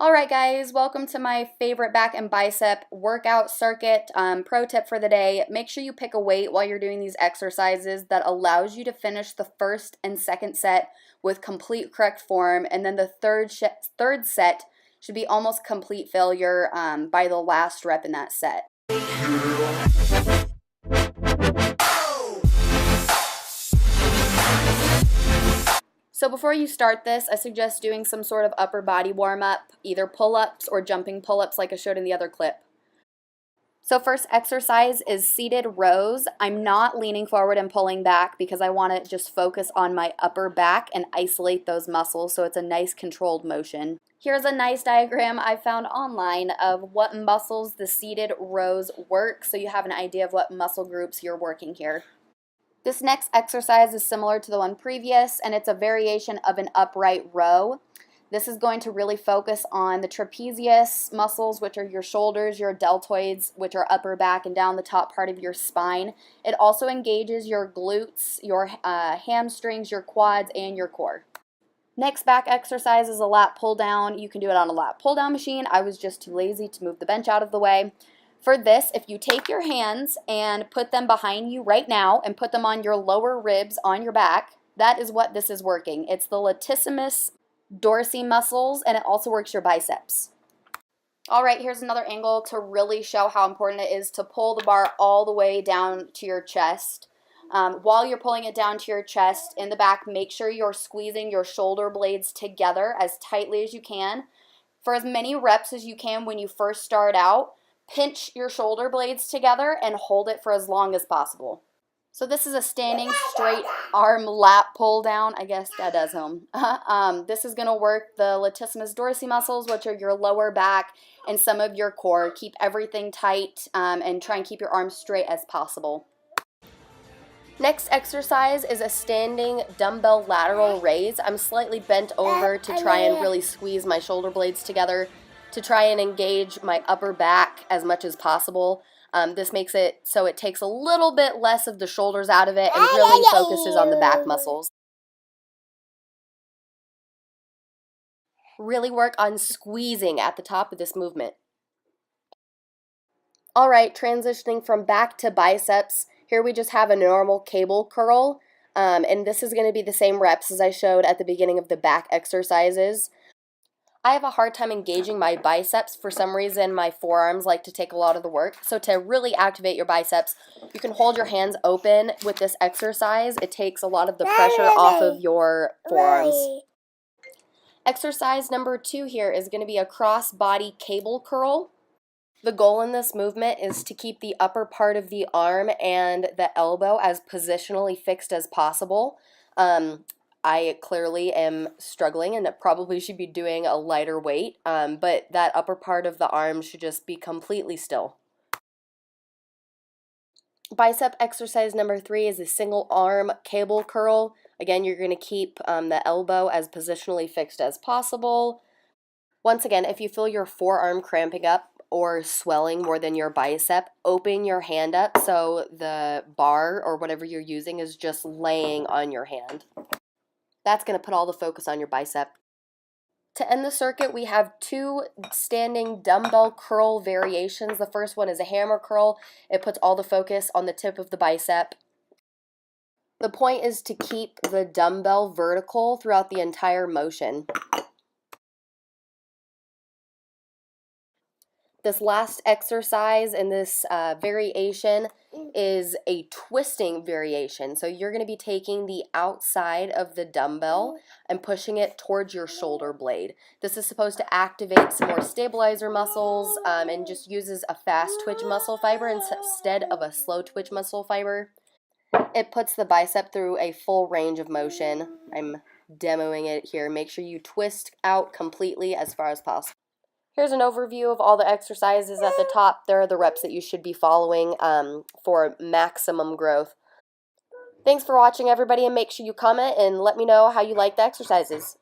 Alright guys, welcome to my favorite back and bicep workout circuit. Pro tip for the day, make sure you pick a weight while you're doing these exercises that allows you to finish the first and second set with complete correct form, and then the third set should be almost complete failure by the last rep in that set. So before you start this, I suggest doing some sort of upper body warm-up, either pull-ups or jumping pull-ups like I showed in the other clip. So first exercise is seated rows. I'm not leaning forward and pulling back because I want to just focus on my upper back and isolate those muscles so it's a nice controlled motion. Here's a nice diagram I found online of what muscles the seated rows work so you have an idea of what muscle groups you're working here. This next exercise is similar to the one previous, and it's a variation of an upright row. This is going to really focus on the trapezius muscles, which are your shoulders, your deltoids, which are upper back and down the top part of your spine. It also engages your glutes, your hamstrings, your quads, and your core. Next back exercise is a lat pull down. You can do it on a lat pull down machine. I was just too lazy to move the bench out of the way. For this, if you take your hands and put them behind you right now and put them on your lower ribs on your back, that is what this is working. It's the latissimus dorsi muscles, and it also works your biceps. All right, here's another angle to really show how important it is to pull the bar all the way down to your chest. While you're pulling it down to your chest in the back, make sure you're squeezing your shoulder blades together as tightly as you can. For as many reps as you can when you first start out, pinch your shoulder blades together and hold it for as long as possible. So this is a standing straight arm lat pull down. I guess that does home. This is going to work the latissimus dorsi muscles, which are your lower back and some of your core. Keep everything tight and try and keep your arms straight as possible. Next exercise is a standing dumbbell lateral raise. I'm slightly bent over to try and really squeeze my shoulder blades together to try and engage my upper back as much as possible. This makes it so it takes a little bit less of the shoulders out of it and really focuses on the back muscles. Really work on squeezing at the top of this movement. All right, transitioning from back to biceps. Here we just have a normal cable curl, and this is going to be the same reps as I showed at the beginning of the back exercises. I have a hard time engaging my biceps. For some reason, my forearms like to take a lot of the work. So to really activate your biceps, you can hold your hands open with this exercise. It takes a lot of the pressure off of your forearms. Exercise number 2 here is going to be a cross-body cable curl. The goal in this movement is to keep the upper part of the arm and the elbow as positionally fixed as possible. I clearly am struggling and probably should be doing a lighter weight, but that upper part of the arm should just be completely still. Bicep exercise number 3 is a single arm cable curl. Again, you're going to keep the elbow as positionally fixed as possible. Once again, if you feel your forearm cramping up or swelling more than your bicep, open your hand up so the bar or whatever you're using is just laying on your hand. That's going to put all the focus on your bicep. To end the circuit, we have 2 standing dumbbell curl variations. The first one is a hammer curl. It puts all the focus on the tip of the bicep. The point is to keep the dumbbell vertical throughout the entire motion. This last exercise in this variation is a twisting variation. So you're going to be taking the outside of the dumbbell and pushing it towards your shoulder blade. This is supposed to activate some more stabilizer muscles and just uses a fast twitch muscle fiber instead of a slow twitch muscle fiber. It puts the bicep through a full range of motion. I'm demoing it here. Make sure you twist out completely as far as possible. Here's an overview of all the exercises at the top. There are the reps that you should be following for maximum growth. Thanks for watching, everybody, and make sure you comment and let me know how you like the exercises.